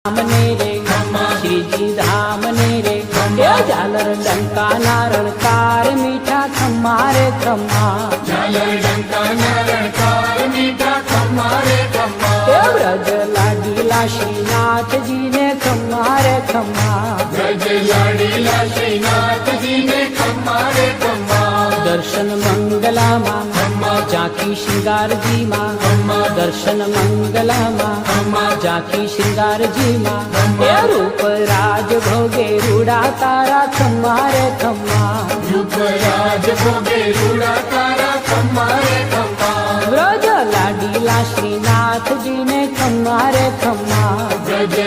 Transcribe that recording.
धामने रे श्रीजी धामने रे झालर डंका नारळकार मीठा खम्मा रे खम्मा झालर डंका नारळकार मीठा खम्मा रे खम्मा ब्रज लाडीला श्रीनाथ जी ने खम्मा रे खम्मा ब्रज लाडीला श्रीनाथ जी ने खम्मा रे खम्मा दर्शन मंगला माँ जाकी श्रृंगार जी माँ दर्शन मंगला माँ जाकी श्रृंगार जी माँ रूप राज भोगे रूढ़ा तारा खम्मा रे खम्मा रूप राज भोगे रूढ़ा तारा खम्मा रे खम्मा ब्रज लाडीला श्रीनाथ जी ने खम्मा रे खम्मा ब्रज